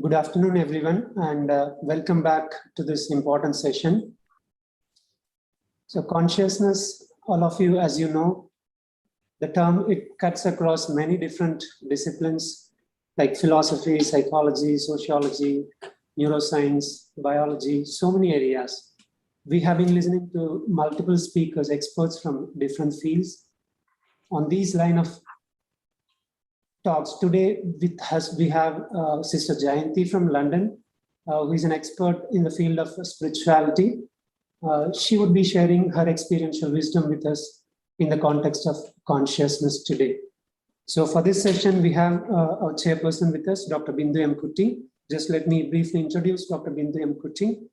Good afternoon, everyone, and welcome back to this important session. So consciousness, all of you, as you know, the term, it cuts across many different disciplines like philosophy, psychology, sociology, neuroscience, biology, so many areas. We have been listening to multiple speakers, experts from different fields. On these line of talks today with us, we have Sister Jayanti from London, who is an expert in the field of spirituality. She would be sharing her experiential wisdom with us in the context of consciousness today. So for this session, we have our chairperson with us, Dr. Bindu M. Kutty. Just let me briefly introduce Dr. Bindu M. Kutty.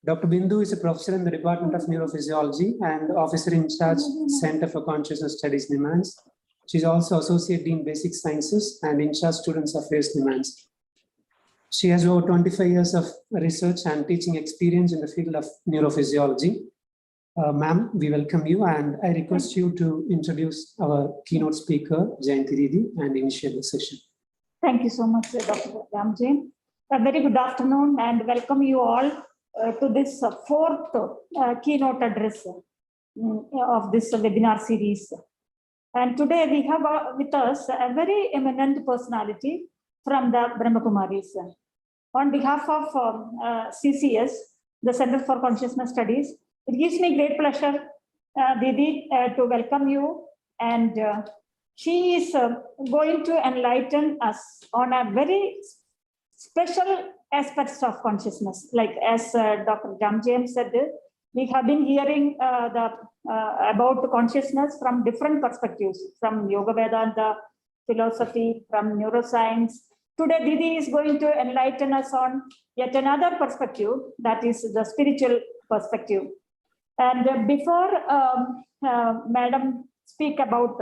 Dr. Bindu is a professor in the Department of Neurophysiology and officer in charge, Center for Consciousness Studies, NIMHANS. She's also Associate Dean Basic Sciences and in charge Students Affairs, NIMHANS. She has over 25 years of research and teaching experience in the field of neurophysiology. Ma'am, we welcome you, and I request you to introduce our keynote speaker, Jain Kiriti, and initiate the session. Thank you so much, Dr. Jain. A very good afternoon and welcome you all to this fourth keynote address of this webinar series. And today we have with us a very eminent personality from the Brahma Kumaris. On behalf of CCS, the Center for Consciousness Studies, it gives me great pleasure, Didi, to welcome you. And she is going to enlighten us on a very special aspects of consciousness. Like as Dr. Jain said, we have been hearing about consciousness from different perspectives, from Yoga Vedanta, philosophy, from neuroscience. Today, Didi is going to enlighten us on yet another perspective, that is the spiritual perspective. And before Madam speak about,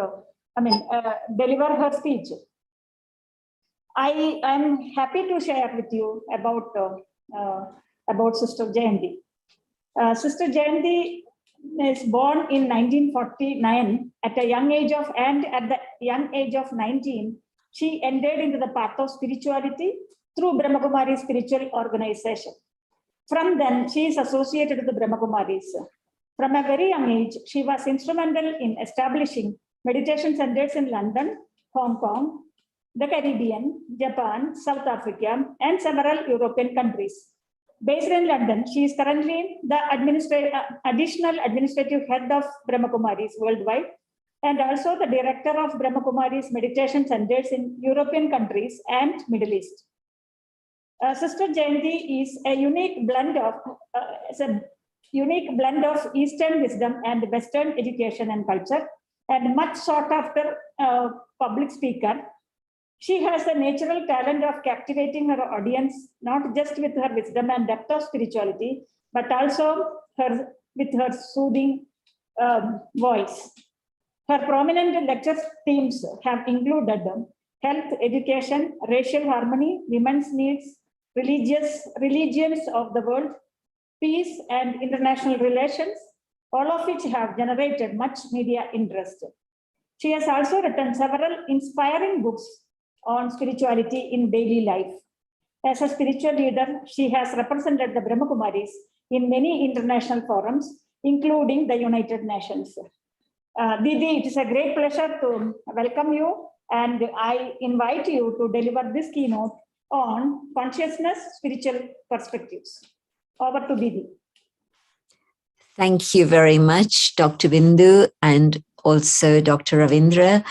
deliver her speech, I am happy to share with you about Sister Jayanti. Sister Jayanti is born in 1949 at the young age of 19, she entered into the path of spirituality through Brahma Kumari spiritual organization. From then, she is associated with the Brahma Kumaris. From a very young age, she was instrumental in establishing meditation centers in London, Hong Kong, the Caribbean, Japan, South Africa, and several European countries. Based in London, she is currently the additional administrative head of Brahma Kumaris worldwide, and also the director of Brahma Kumaris meditation centers in European countries and Middle East. Sister Jayanti is a unique blend of Eastern wisdom and Western education and culture, and much sought after public speaker. She has the natural talent of captivating her audience, not just with her wisdom and depth of spirituality, but also with her soothing voice. Her prominent lecture themes have included health, education, racial harmony, women's needs, religions of the world, peace and international relations, all of which have generated much media interest. She has also written several inspiring books on spirituality in daily life. As a spiritual leader, she has represented the Brahma Kumaris in many international forums, including the United Nations. Didi, it is a great pleasure to welcome you, and I invite you to deliver this keynote on consciousness, spiritual perspectives. Over to Didi. Thank you very much, Dr. Bindu, and also Dr. Ravindra.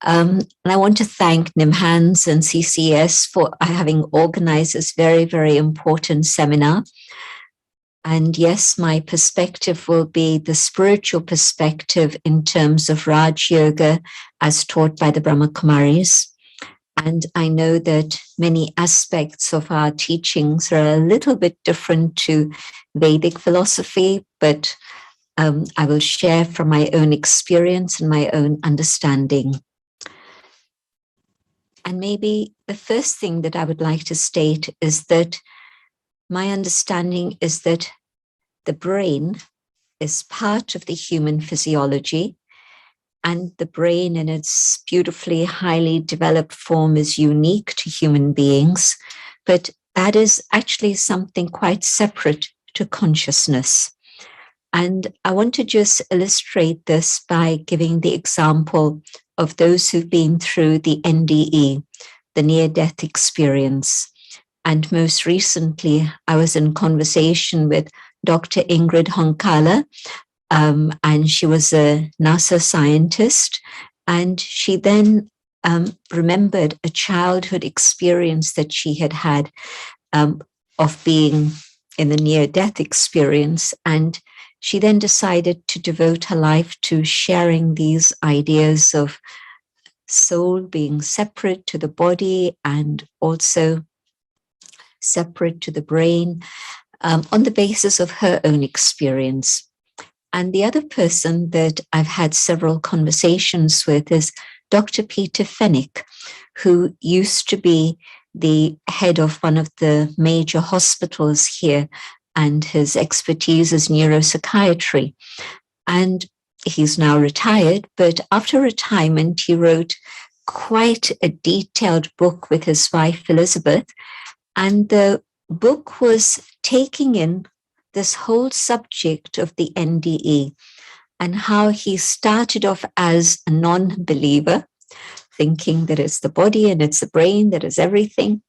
And I want to thank NIMHANS and CCS for having organized this very, very important seminar. And yes, my perspective will be the spiritual perspective in terms of Raj Yoga as taught by the Brahma Kumaris. And I know that many aspects of our teachings are a little bit different to Vedic philosophy, but I will share from my own experience and my own understanding. And maybe the first thing that I would like to state is that my understanding is that the brain is part of the human physiology, and the brain in its beautifully highly developed form is unique to human beings. But that is actually something quite separate to consciousness. And I want to just illustrate this by giving the example of those who've been through the NDE, the near-death experience. And most recently, I was in conversation with Dr. Ingrid Honkala, and she was a NASA scientist. And she then remembered a childhood experience that she had had of being in the near-death experience. And she then decided to devote her life to sharing these ideas of soul being separate to the body and also separate to the brain, on the basis of her own experience. And the other person that I've had several conversations with is Dr. Peter Fennick, who used to be the head of one of the major hospitals here, and his expertise is neuropsychiatry. And he's now retired, but after retirement, he wrote quite a detailed book with his wife, Elizabeth. And the book was taking in this whole subject of the NDE and how he started off as a non-believer, thinking that it's the body and it's the brain that is everything.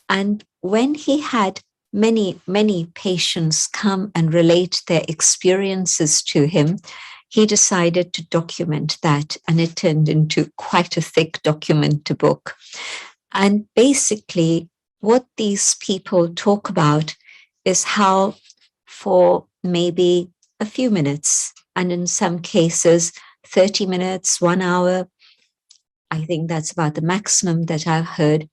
And when he had many, many patients come and relate their experiences to him, he decided to document that, and it turned into quite a thick document, a book. And basically, what these people talk about is how for maybe a few minutes, and in some cases, 30 minutes, 1 hour, I think that's about the maximum that I've heard,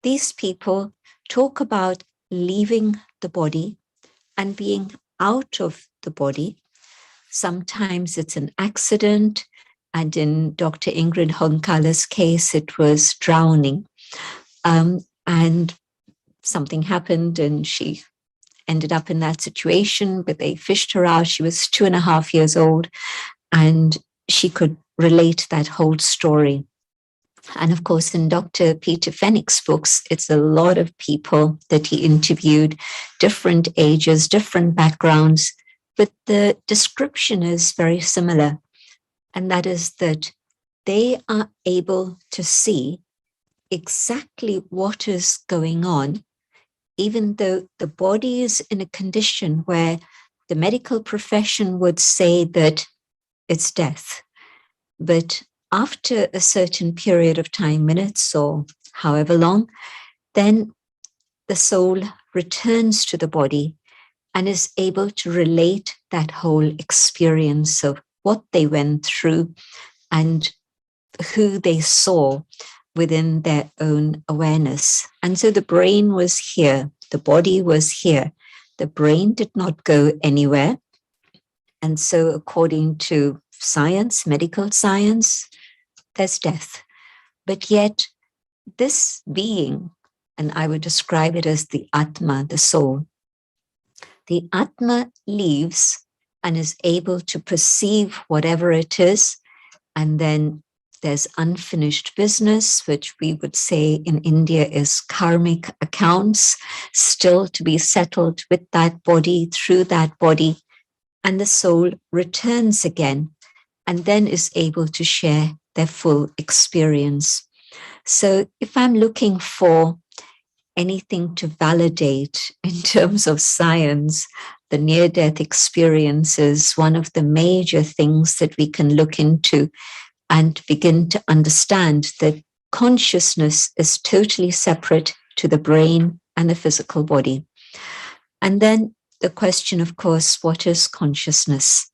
these people talk about leaving the body and being out of the body. Sometimes it's an accident, and in Dr. Ingrid Honkala's case, it was drowning. And something happened and she ended up in that situation, but they fished her out. She was 2.5 years old, and she could relate that whole story. And of course, in Dr. Peter Fennick's books, it's a lot of people that he interviewed, different ages, different backgrounds, but the description is very similar. And that is that they are able to see exactly what is going on, even though the body is in a condition where the medical profession would say that it's death. But after a certain period of time, minutes or however long, then the soul returns to the body and is able to relate that whole experience of what they went through and who they saw within their own awareness. And so the brain was here, the body was here. The brain did not go anywhere. And so according to science, medical science, there's death. But yet this being, and I would describe it as the Atma, the soul, the Atma leaves and is able to perceive whatever it is. And then there's unfinished business, which we would say in India is karmic accounts, still to be settled with that body, through that body. And the soul returns again and then is able to share their full experience. So if I'm looking for anything to validate in terms of science, the near-death experience is one of the major things that we can look into and begin to understand that consciousness is totally separate to the brain and the physical body. And then the question, of course, what is consciousness?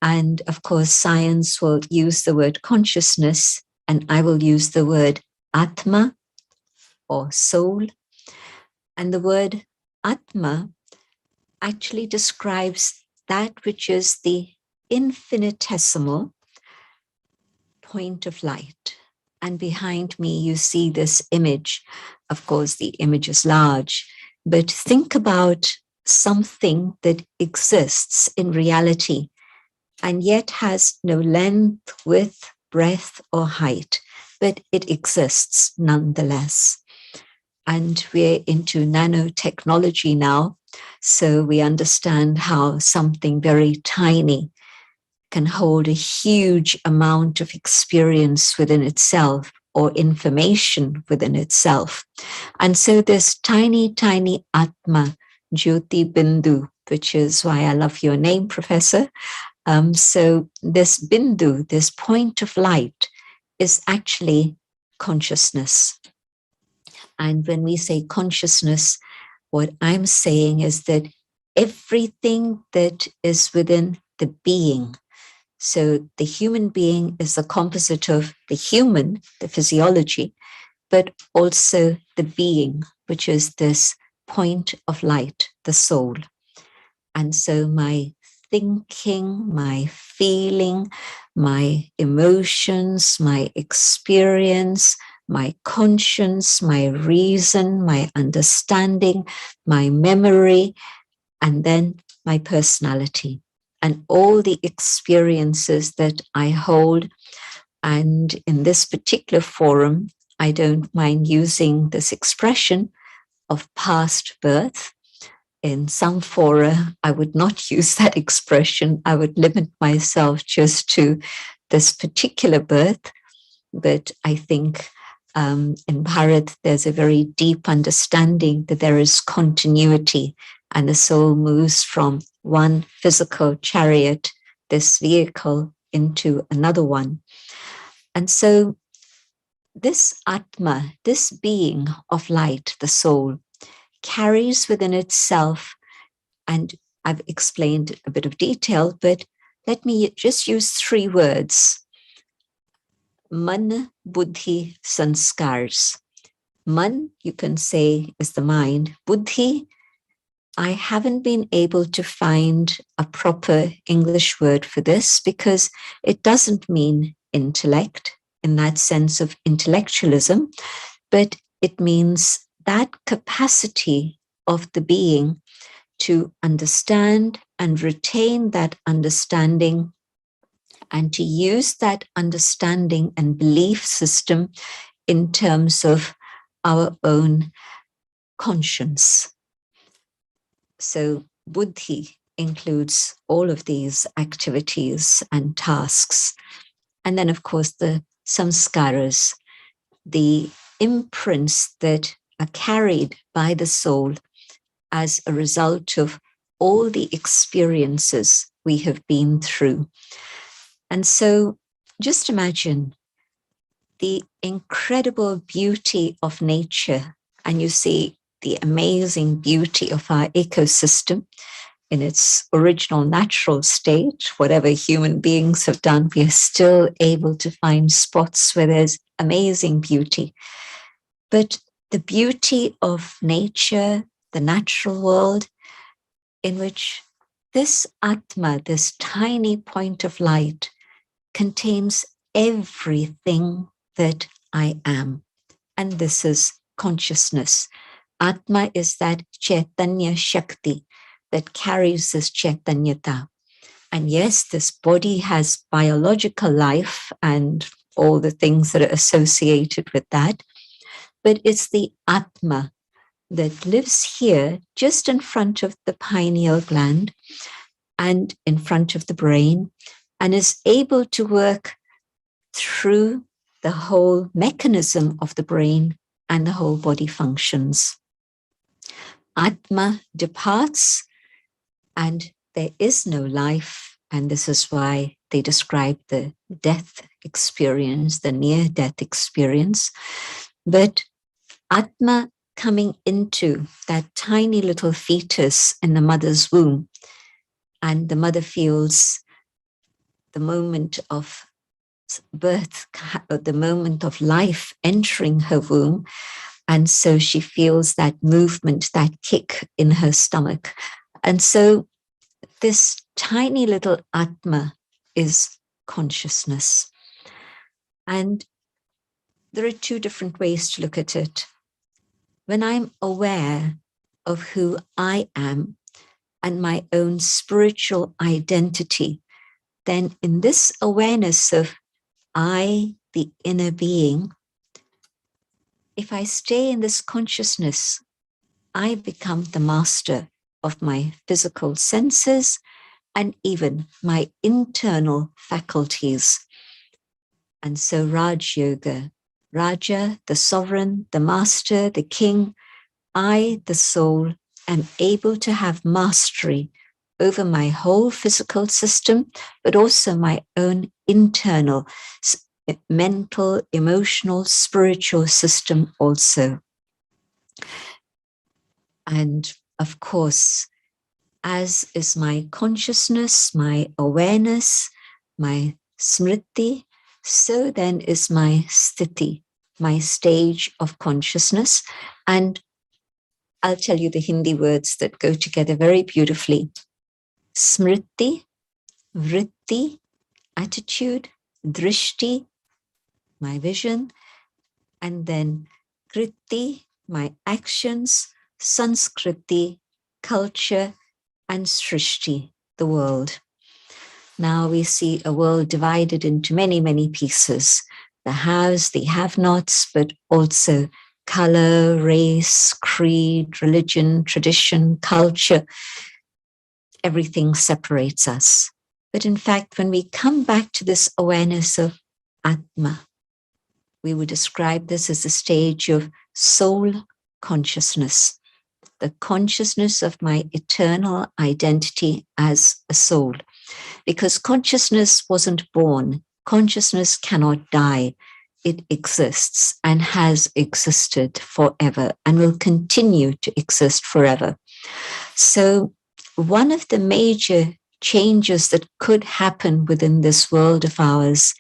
And of course, science will use the word consciousness, and I will use the word Atma or soul. And the word Atma actually describes that which is the infinitesimal point of light. And behind me, you see this image. Of course, the image is large, but think about something that exists in reality and yet has no length, width, breadth, or height, but it exists nonetheless. and we're into nanotechnology now. So we understand how something very tiny can hold a huge amount of experience within itself or information within itself. And so this tiny, tiny Atma, Jyoti Bindu, which is why I love your name, Professor. So this Bindu, this point of light, is actually consciousness. And when we say consciousness, what I'm saying is that everything that is within the being, so the human being is the composite of the human, the physiology, but also the being, which is this point of light, the soul. And so my thinking, my feeling, my emotions, my experience, my conscience, my reason, my understanding, my memory, and then my personality, and all the experiences that I hold. And in this particular forum, I don't mind using this expression of past birth. In some fora, I would not use that expression. I would limit myself just to this particular birth. But I think in Bharat, there's a very deep understanding that there is continuity, and the soul moves from one physical chariot, this vehicle, into another one. And so this Atma, this being of light, the soul, carries within itself, and I've explained a bit of detail, but let me just use 3 words. Man, buddhi, sanskars. Man, you can say, is the mind. Buddhi, I haven't been able to find a proper English word for this because it doesn't mean intellect in that sense of intellectualism, but it means that capacity of the being to understand and retain that understanding, and to use that understanding and belief system in terms of our own conscience. So buddhi includes all of these activities and tasks. And then, of course, the samskaras, the imprints that are carried by the soul as a result of all the experiences we have been through. And so just imagine the incredible beauty of nature, and you see the amazing beauty of our ecosystem in its original natural state. Whatever human beings have done, we are still able to find spots where there's amazing beauty. But the beauty of nature, the natural world, in which this Atma, this tiny point of light, contains everything that I am. And this is consciousness. Atma is that Chaitanya Shakti that carries this Chaitanyata. And yes, this body has biological life and all the things that are associated with that, but it's the Atma that lives here just in front of the pineal gland and in front of the brain, and is able to work through the whole mechanism of the brain and the whole body functions. Atma departs and there is no life, and this is why they describe the death experience, the near-death experience. But Atma coming into that tiny little fetus in the mother's womb, and the mother feels the moment of birth, the moment of life entering her womb, and so she feels that movement, that kick in her stomach. And so this tiny little Atma is consciousness. And there are 2 different ways to look at it. When I'm aware of who I am and my own spiritual identity, then in this awareness of I, the inner being, if I stay in this consciousness, I become the master of my physical senses and even my internal faculties. And so Raj Yoga, Raja, the sovereign, the master, the king, I, the soul, am able to have mastery over my whole physical system, but also my own internal mental, emotional, spiritual system also. And of course, as is my consciousness, my awareness, my smriti, so then is my sthiti, my stage of consciousness. And I'll tell you the Hindi words that go together very beautifully. Smriti, vritti, attitude, drishti, my vision, and then kriti, my actions, sanskriti, culture, and srishti, the world. Now we see a world divided into many, many pieces. The haves, the have-nots, but also color, race, creed, religion, tradition, culture. Everything separates us. But in fact, when we come back to this awareness of Atma, we would describe this as a stage of soul consciousness, the consciousness of my eternal identity as a soul. Because consciousness wasn't born, consciousness cannot die. It exists and has existed forever and will continue to exist forever. So one of the major changes that could happen within this world of ours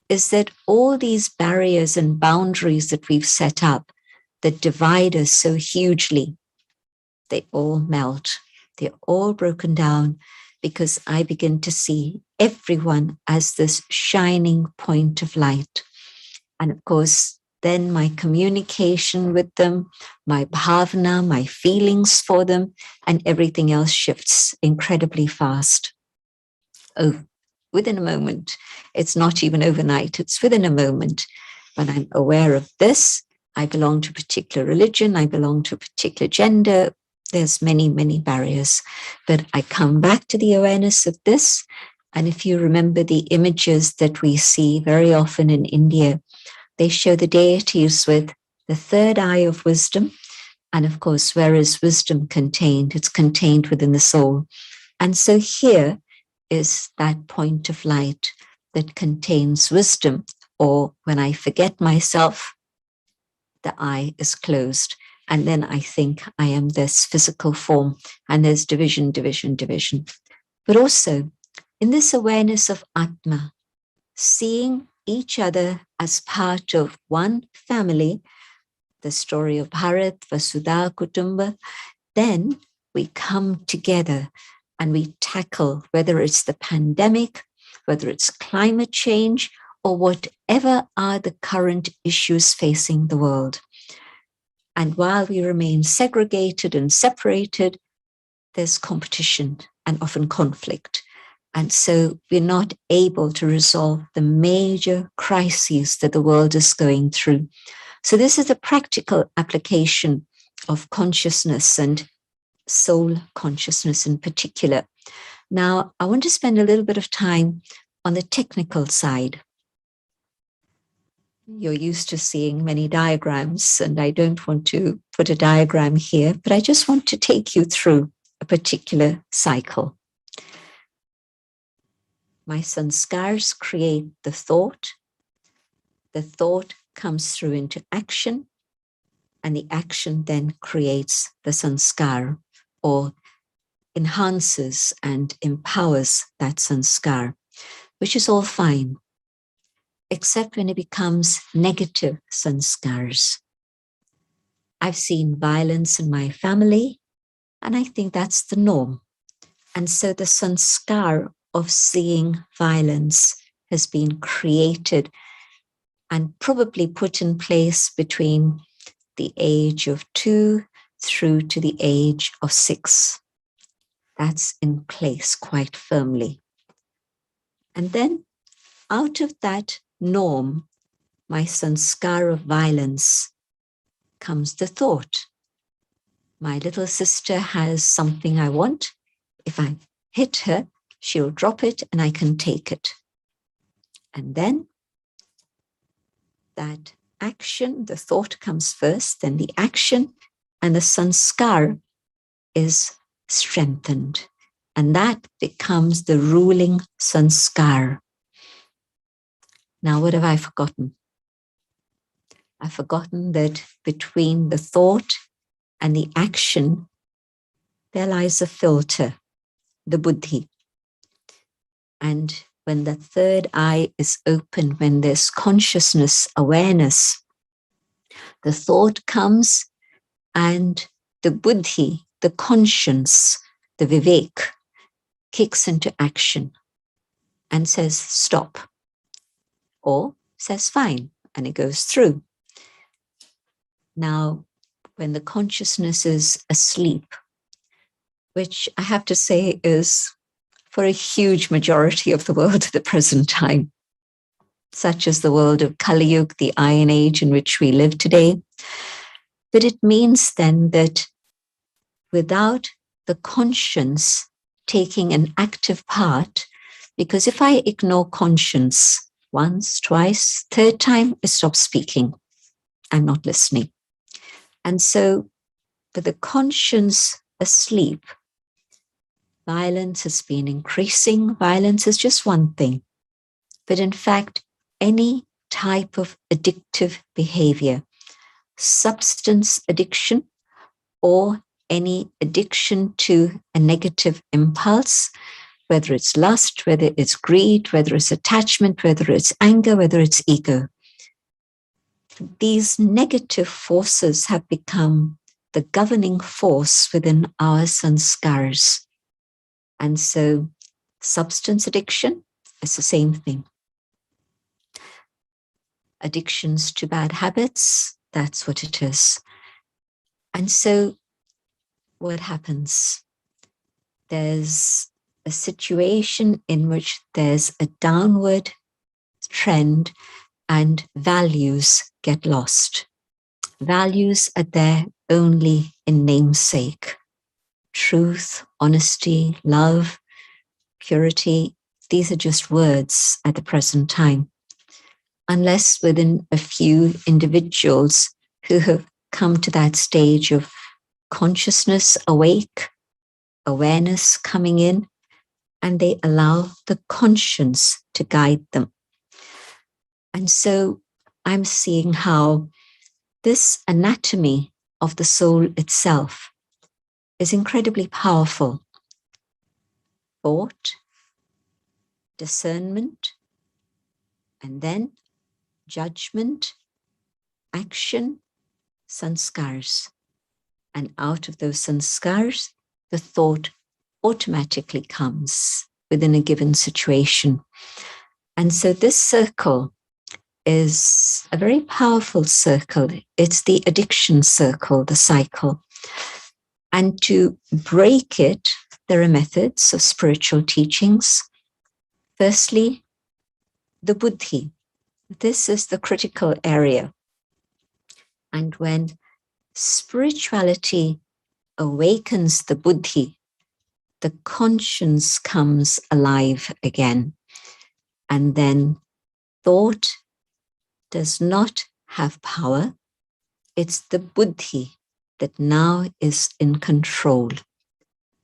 is that all these barriers and boundaries that we've set up that divide us so hugely, they all melt. They're all broken down because I begin to see everyone as this shining point of light. And of course, then my communication with them, my bhavana, my feelings for them, and everything else shifts incredibly fast. Oh, within a moment. It's not even overnight, it's within a moment. When I'm aware of this, I belong to a particular religion, I belong to a particular gender. There's many, many barriers. But I come back to the awareness of this. And if you remember the images that we see very often in India, they show the deities with the third eye of wisdom. And of course, where is wisdom contained? It's contained within the soul. And so here is that point of light that contains wisdom. Or when I forget myself, the eye is closed. And then I think I am this physical form, and there's division, division, division. But also in this awareness of Atma, seeing each other as part of one family, the story of Bharat, Vasudha, Kutumba, then we come together and we tackle, whether it's the pandemic, whether it's climate change, or whatever are the current issues facing the world. And while we remain segregated and separated, there's competition and often conflict. And so we're not able to resolve the major crises that the world is going through. So this is a practical application of consciousness and soul consciousness in particular. Now, I want to spend a little bit of time on the technical side. You're used to seeing many diagrams, and I don't want to put a diagram here, but I just want to take you through a particular cycle. My sanskars create the thought comes through into action, and the action then creates the sanskar, or enhances and empowers that sanskar, which is all fine, except when it becomes negative sanskars. I've seen violence in my family, and I think that's the norm. And so the sanskar of seeing violence has been created and probably put in place between the age of 2 through to the age of 6. That's in place quite firmly. And then out of that norm, my sanskar of violence comes the thought. My little sister has something I want. If I hit her, she'll drop it and I can take it. And then that action, the thought comes first, then the action, and the sanskar is strengthened. And that becomes the ruling sanskar. Now, what have I forgotten? I've forgotten that between the thought and the action, there lies a filter, the buddhi. And when the third eye is open, when there's consciousness, awareness, the thought comes and the buddhi, the conscience, the vivek, kicks into action and says, stop, or says, fine, and it goes through. Now, when the consciousness is asleep, which I have to say is for a huge majority of the world at the present time, such as the world of Kali Yuga, the Iron Age in which we live today. But it means then that without the conscience taking an active part, because if I ignore conscience once, twice, third time, I stop speaking. I'm not listening. And so, with the conscience asleep, violence has been increasing. Violence is just one thing. But in fact, any type of addictive behavior, substance addiction, or any addiction to a negative impulse, whether it's lust, whether it's greed, whether it's attachment, whether it's anger, whether it's ego. These negative forces have become the governing force within our sanskars. And so substance addiction is the same thing. Addictions to bad habits, that's what it is. And so what happens? There's a situation in which there's a downward trend and values get lost. Values are there only in namesake. Truth, honesty, love, purity, these are just words at the present time. Unless within a few individuals who have come to that stage of consciousness awake, awareness coming in, and they allow the conscience to guide them. And so I'm seeing how this anatomy of the soul itself is incredibly powerful. Thought, discernment, and then judgment, action, sanskars. And out of those sanskars, the thought automatically comes within a given situation. And so this circle is a very powerful circle. It's the addiction circle, the cycle. And to break it, there are methods of spiritual teachings. Firstly, the buddhi. This is the critical area. And when spirituality awakens the buddhi, the conscience comes alive again. And then thought does not have power. It's the buddhi that now is in control.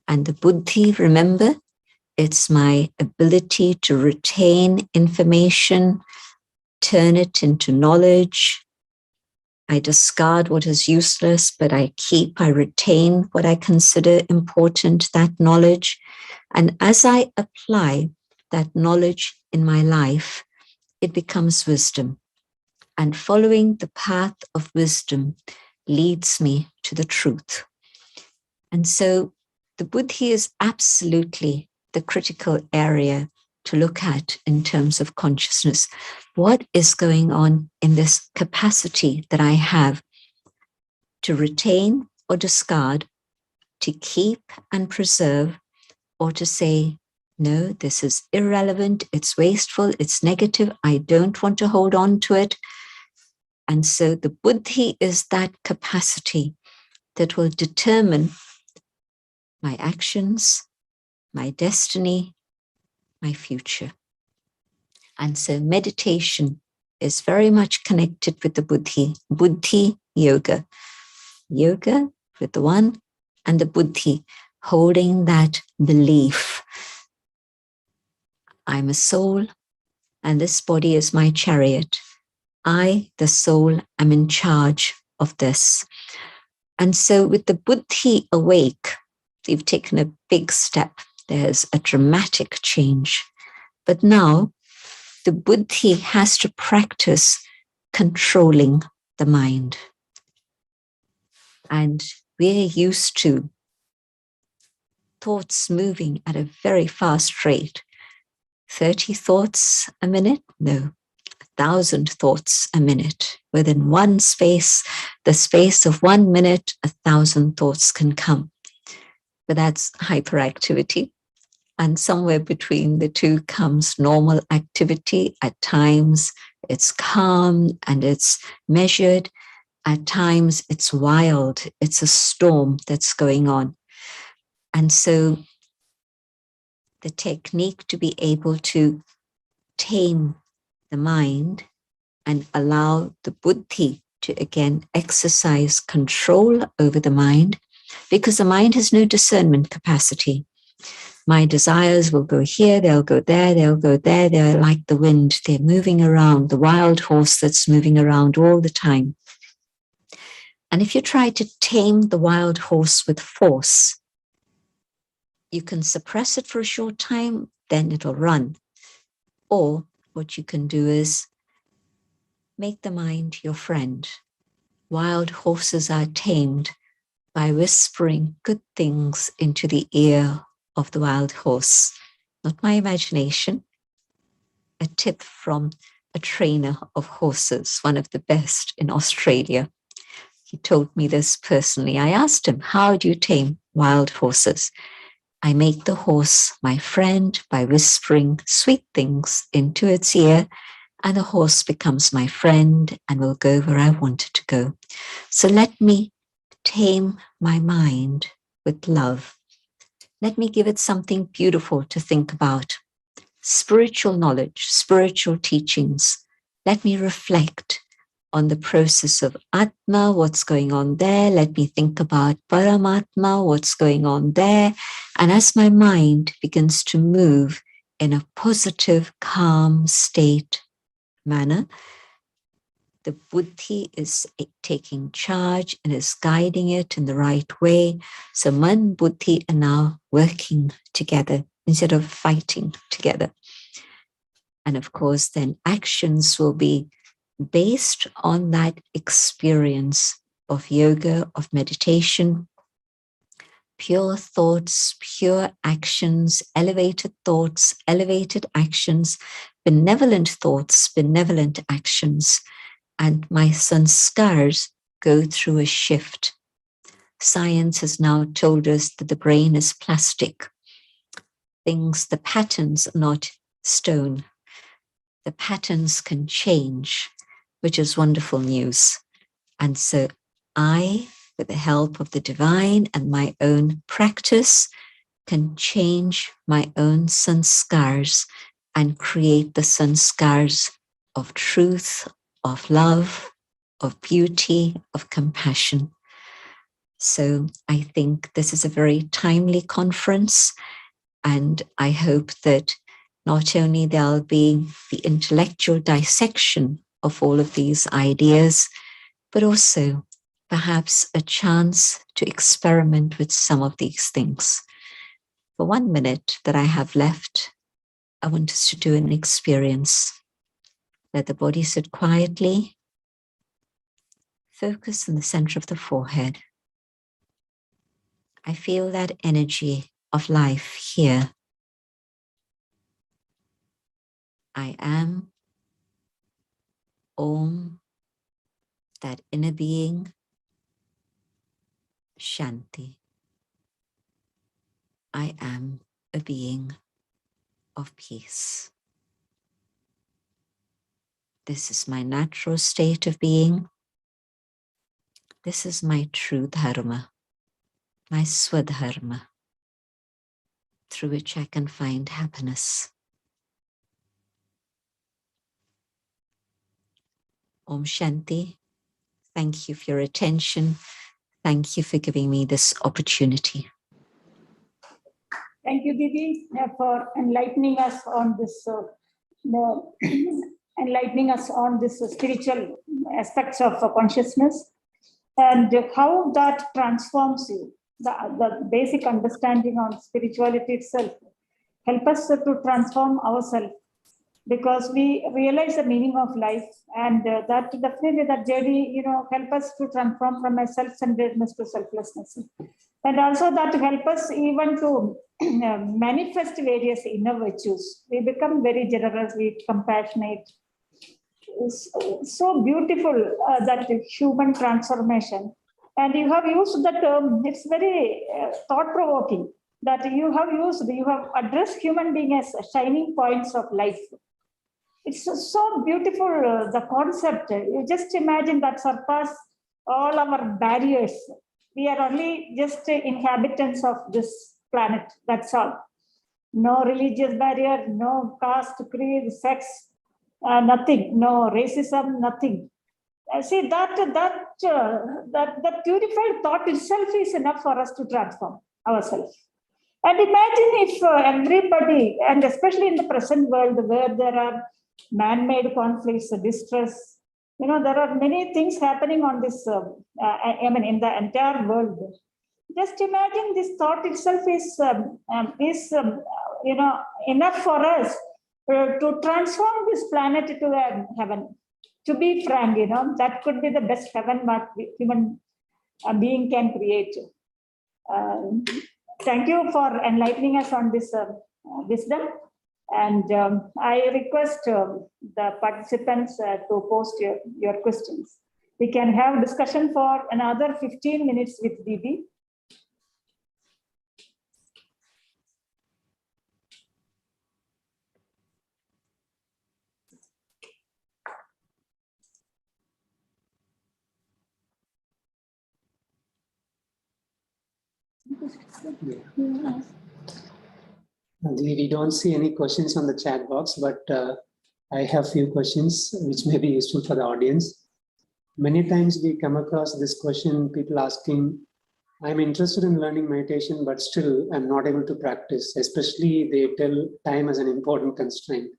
And the buddhi, remember, it's my ability to retain information, turn it into knowledge. I discard what is useless, but I retain what I consider important, that knowledge. And as I apply that knowledge in my life, it becomes wisdom. And following the path of wisdom leads me to the truth. And so the buddhi is absolutely the critical area to look at in terms of consciousness. What is going on in this capacity that I have to retain or discard, to keep and preserve, or to say, no, this is irrelevant, it's wasteful, it's negative, I don't want to hold on to it. And so the buddhi is that capacity that will determine my actions, my destiny, my future. And so meditation is very much connected with the buddhi, buddhi yoga. Yoga with the one and the buddhi, holding that belief. I'm a soul and this body is my chariot. I, the soul, am in charge of this. And so with the buddhi awake, you've taken a big step. There's a dramatic change. But now the buddhi has to practice controlling the mind. And we're used to thoughts moving at a very fast rate. 30 thoughts a minute? No, 1,000 thoughts a minute. Within one space, the space of 1 minute, 1,000 thoughts can come. But that's hyperactivity. And somewhere between the two comes normal activity. At times it's calm and it's measured. At times it's wild. It's a storm that's going on. And so the technique to be able to tame the mind and allow the buddhi to again exercise control over the mind, because the mind has no discernment capacity. My desires will go here, they'll go there, they'll go there. They're like the wind. They're moving around, the wild horse that's moving around all the time. And if you try to tame the wild horse with force, you can suppress it for a short time, then it'll run. Or what you can do is make the mind your friend. Wild horses are tamed by whispering good things into the ear of the wild horse. Not my imagination. A tip from a trainer of horses, one of the best in Australia. He told me this personally. I asked him, how do you tame wild horses? I make the horse my friend by whispering sweet things into its ear, and the horse becomes my friend and will go where I want it to go. So let me tame my mind with love. Let me give it something beautiful to think about. Spiritual knowledge, spiritual teachings. Let me reflect on the process of Atma, what's going on there. Let me think about Paramatma, what's going on there. And as my mind begins to move in a positive, calm state manner, the buddhi is taking charge and is guiding it in the right way. So man, buddhi are now working together instead of fighting together. And of course, then actions will be based on that experience of yoga, of meditation, pure thoughts, pure actions, elevated thoughts, elevated actions, benevolent thoughts, benevolent actions. And my sanskars go through a shift. Science has now told us that the brain is plastic. Things, the patterns are not stone. The patterns can change, which is wonderful news. And so I, with the help of the divine and my own practice, can change my own sanskars and create the sanskars of truth, of love, of beauty, of compassion. So I think this is a very timely conference, and I hope that not only there'll be the intellectual dissection of all of these ideas, but also perhaps a chance to experiment with some of these things. For 1 minute that I have left, I want us to do an experience. Let the body sit quietly. Focus in the center of the forehead. I feel that energy of life here. I am Om, that inner being, Shanti. I am a being of peace. This is my natural state of being. This is my true dharma, my swadharma, through which I can find happiness. Om Shanti. Thank you for your attention. Thank you for giving me this opportunity. Thank you, Didi, for enlightening us on this, spiritual aspects of consciousness and how that transforms you. The basic understanding on spirituality itself help us to transform ourselves, because we realize the meaning of life, and that definitely that journey, help us to transform from a self-centeredness to selflessness, and also that help us even to manifest various inner virtues. We become very generous, we compassionate. It's so beautiful, that human transformation. And you have used the term, it's very thought-provoking, that you have addressed human being as shining points of life. It's so beautiful, the concept. You just imagine that surpass all our barriers. We are only just inhabitants of this planet, that's all. No religious barrier, no caste, creed, sex, nothing, no racism, nothing. See, that purified thought itself is enough for us to transform ourselves. And imagine if everybody, and especially in the present world where there are man-made conflicts, distress, there are many things happening on this, in the entire world. Just imagine this thought itself is enough for us to transform this planet to a heaven. To be frank, that could be the best heaven what human being can create. Thank you for enlightening us on this wisdom. And I request the participants to post your questions. We can have discussion for another 15 minutes with Didi. Yeah. We don't see any questions on the chat box, but I have few questions which may be useful for the audience. Many times we come across this question, people asking, I'm interested in learning meditation, but still I'm not able to practice, especially they tell time as an important constraint.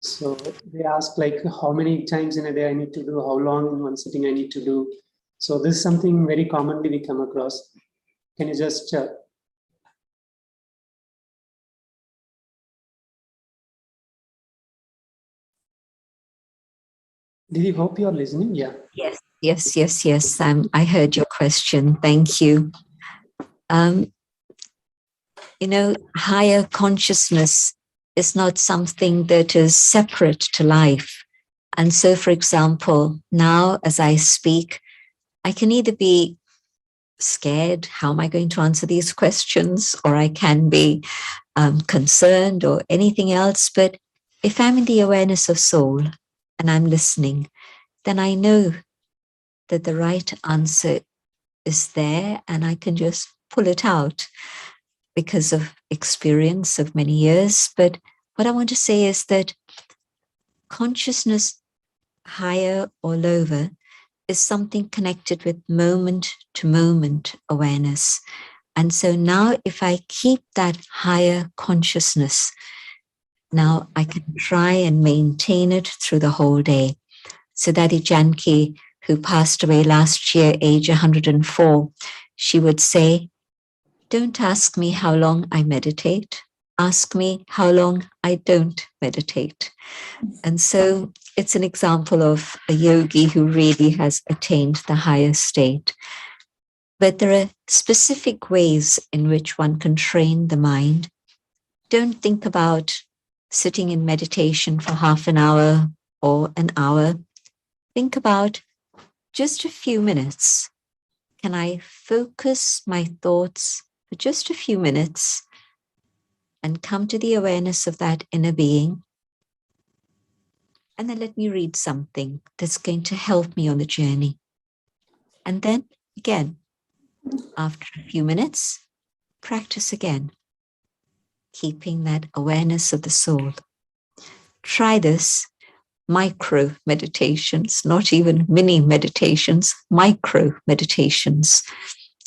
So they ask like how many times in a day I need to do, how long in one sitting I need to do. So this is something very commonly we come across. Can you just Didi, hope you're listening. Yeah. Yes. I heard your question. Thank you. Higher consciousness is not something that is separate to life. And so, for example, now as I speak, I can either be scared, how am I going to answer these questions? Or I can be concerned or anything else. But if I'm in the awareness of soul and I'm listening, then I know that the right answer is there and I can just pull it out because of experience of many years. But what I want to say is that consciousness, higher or lower, is something connected with moment to moment awareness. And so now if I keep that higher consciousness, now I can try and maintain it through the whole day. So Dadi Janki, who passed away last year, age 104, she would say, don't ask me how long I meditate. Ask me how long I don't meditate. And so it's an example of a yogi who really has attained the higher state. But there are specific ways in which one can train the mind. Don't think about sitting in meditation for half an hour or an hour. Think about just a few minutes. Can I focus my thoughts for just a few minutes and come to the awareness of that inner being? And then let me read something that's going to help me on the journey. And then again, after a few minutes, practice again, keeping that awareness of the soul. Try this micro meditations, not even mini meditations, micro meditations.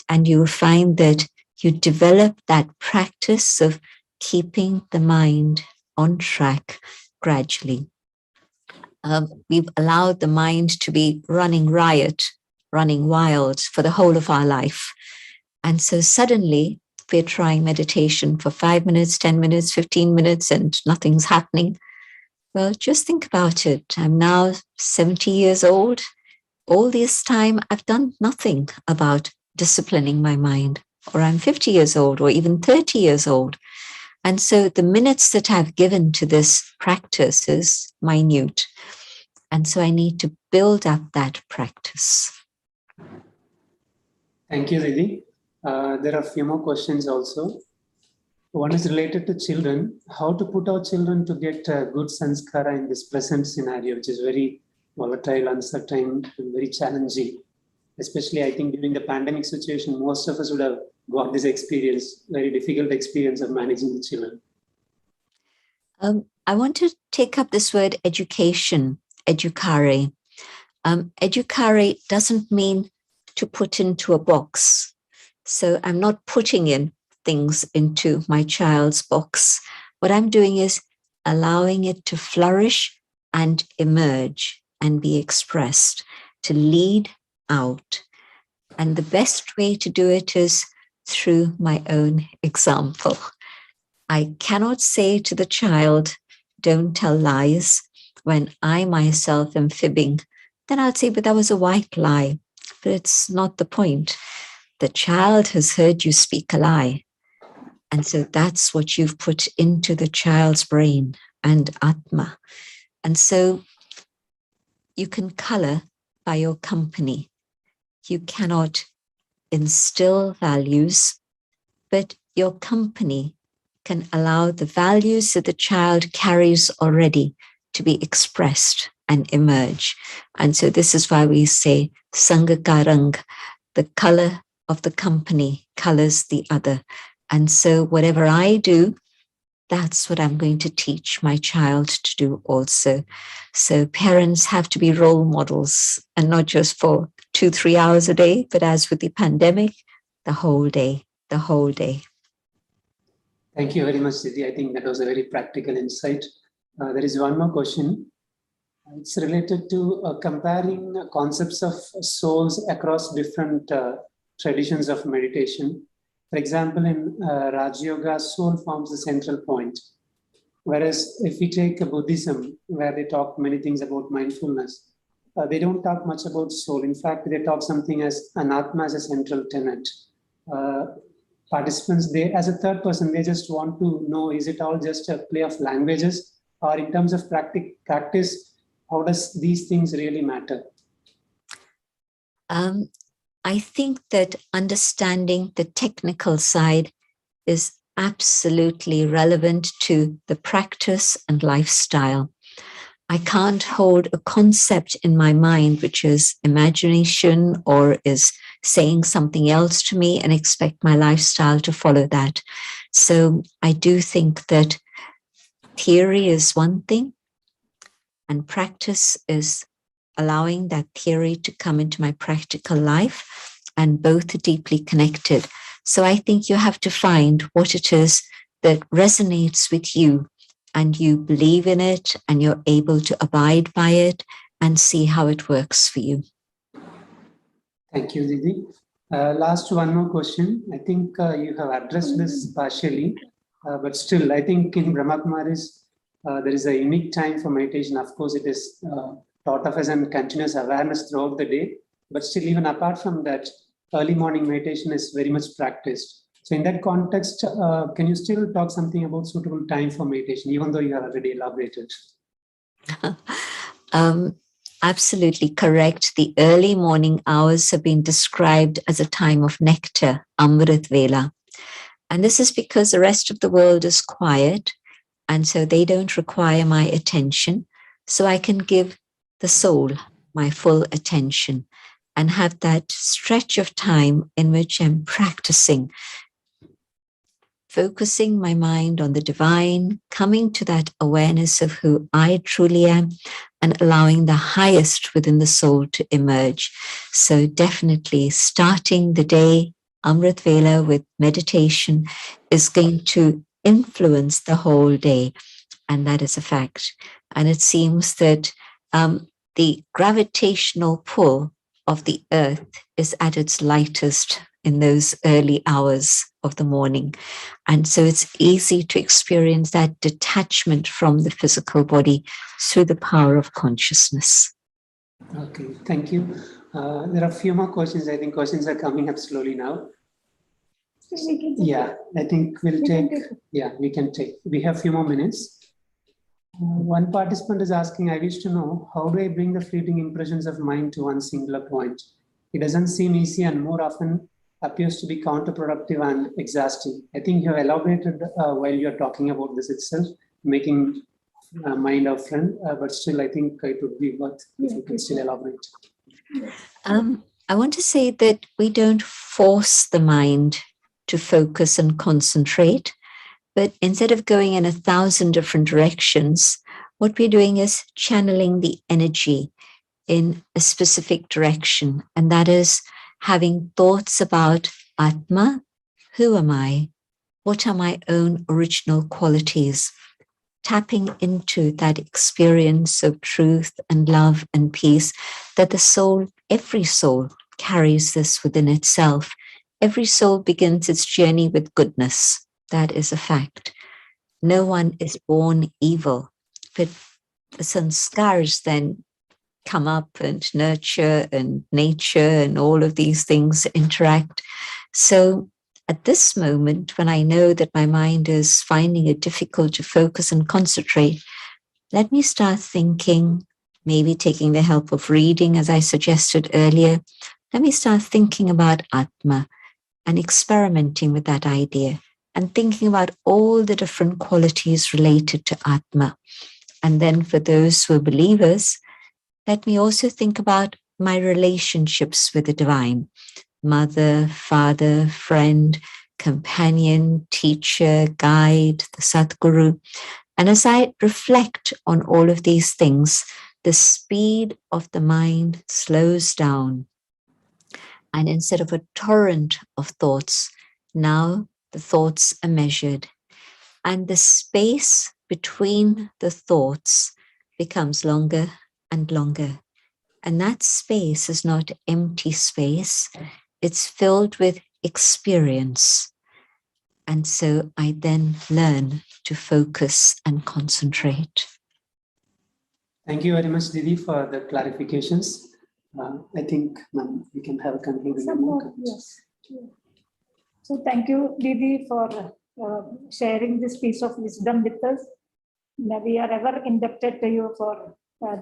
And you will find that you develop that practice of keeping the mind on track gradually. We've allowed the mind to be running riot, running wild for the whole of our life. And so suddenly we're trying meditation for 5 minutes, 10 minutes, 15 minutes, and nothing's happening. Well, just think about it. I'm now 70 years old. All this time, I've done nothing about disciplining my mind. Or I'm 50 years old, or even 30 years old. And so the minutes that I've given to this practice is minute. And so I need to build up that practice. Thank you, Didi. There are a few more questions also. One is related to children. How to put our children to get good sanskara in this present scenario, which is very volatile, uncertain, and very challenging. Especially, I think, during the pandemic situation, most of us would have got this experience, very difficult experience of managing the children. I want to take up this word education, educare. Educare doesn't mean to put into a box. So I'm not putting in things into my child's box. What I'm doing is allowing it to flourish and emerge and be expressed, to lead out. And the best way to do it is through my own example. I cannot say to the child, don't tell lies, when I myself am fibbing. Then I'll say, but that was a white lie. But it's not the point. The child has heard you speak a lie. And so that's what you've put into the child's brain and Atma. And so you can color by your company. You cannot instill values, but your company can allow the values that the child carries already to be expressed and emerge. And so this is why we say Sangakarang, the color of the company colors the other. And so whatever I do, that's what I'm going to teach my child to do also. So parents have to be role models, and not just for 2-3 hours a day, but as with the pandemic, the whole day, the whole day. Thank you very much, Didi. I think that was a very practical insight. There is one more question. It's related to comparing concepts of souls across different traditions of meditation. For example, in Raja Yoga, soul forms the central point. Whereas if we take Buddhism, where they talk many things about mindfulness, they don't talk much about soul. In fact, they talk something as anatma as a central tenet. Participants, they, as a third person, they just want to know, is it all just a play of languages? Or in terms of practice, how does these things really matter? I think that understanding the technical side is absolutely relevant to the practice and lifestyle. I can't hold a concept in my mind which is imagination or is saying something else to me and expect my lifestyle to follow that. So I do think that theory is one thing, and practice is allowing that theory to come into my practical life, and both are deeply connected. So I think you have to find what it is that resonates with you, and you believe in it, and you're able to abide by it and see how it works for you. Thank you, Didi. Last one more question. I think you have addressed this partially, but still, I think in Brahma Kumaris, there is a unique time for meditation. Of course, it is taught of us and continuous awareness throughout the day. But still, even apart from that, early morning meditation is very much practiced. So in that context, can you still talk something about suitable time for meditation, even though you have already elaborated? Absolutely correct. The early morning hours have been described as a time of nectar, Amrit Vela. And this is because the rest of the world is quiet, and so they don't require my attention. so I can give the soul my full attention and have that stretch of time in which I'm practicing, focusing my mind on the divine, coming to that awareness of who I truly am, and allowing the highest within the soul to emerge. So definitely starting the day, Amrit Vela, with meditation is going to influence the whole day. And that is a fact. And it seems that the gravitational pull of the earth is at its lightest in those early hours of the morning. And so it's easy to experience that detachment from the physical body through the power of consciousness. Okay, thank you. There are a few more questions. I think questions are coming up slowly now. Yeah, I think we'll take, we can take. We have a few more minutes. One participant is asking, I wish to know, how do I bring the fleeting impressions of mind to one singular point? It doesn't seem easy and more often appears to be counterproductive and exhausting. I think you have elaborated while you're talking about this itself, making mind our friend, but still I think it would be worth if you can still elaborate. I want to say that we don't force the mind to focus and concentrate, but instead of going in 1,000 different directions, what we're doing is channeling the energy in a specific direction. And that is having thoughts about Atma, who am I? What are my own original qualities? Tapping into that experience of truth and love and peace that the soul, every soul carries this within itself. Every soul begins its journey with goodness. That is a fact. No one is born evil, but the sanskars then come up and nurture and nature and all of these things interact. So at this moment, when I know that my mind is finding it difficult to focus and concentrate, let me start thinking, maybe taking the help of reading, as I suggested earlier. Let me start thinking about Atma and experimenting with that idea and thinking about all the different qualities related to Atma. And then for those who are believers, let me also think about my relationships with the divine, mother, father, friend, companion, teacher, guide, the Satguru. And as I reflect on all of these things, the speed of the mind slows down. And instead of a torrent of thoughts, now the thoughts are measured. And the space between the thoughts becomes longer and longer. And that space is not empty space. It's filled with experience. And so I then learn to focus and concentrate. Thank you very much, Didi, for the clarifications. I think we can have a conclusion. Yes. So thank you, Didi, for sharing this piece of wisdom with us. We are ever indebted to you for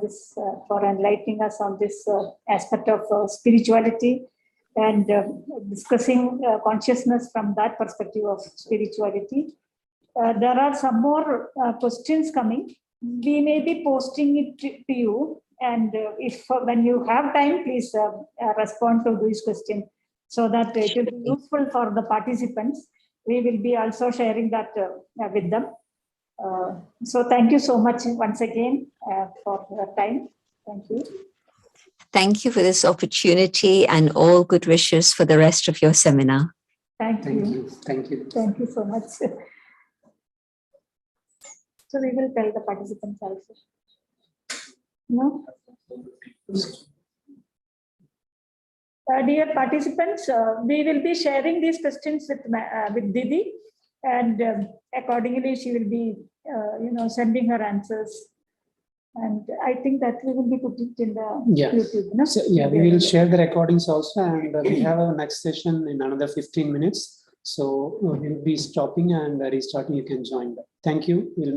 this, for enlightening us on this aspect of spirituality and discussing consciousness from that perspective of spirituality. There are some more questions coming. We may be posting it to you, and if when you have time, please respond to these questions so that it will be useful for the participants. We will be also sharing that with them. So thank you so much once again for your time. Thank you. Thank you for this opportunity and all good wishes for the rest of your seminar. Thank you. Thank you. Thank you so much. So we will tell the participants also. No? Dear participants, we will be sharing these questions with Didi, and accordingly she will be sending her answers. And I think that we will be putting it in the YouTube. No? So, we will share the recordings also, and we have our next session in another 15 minutes. So we'll be stopping and restarting. You can join. Thank you.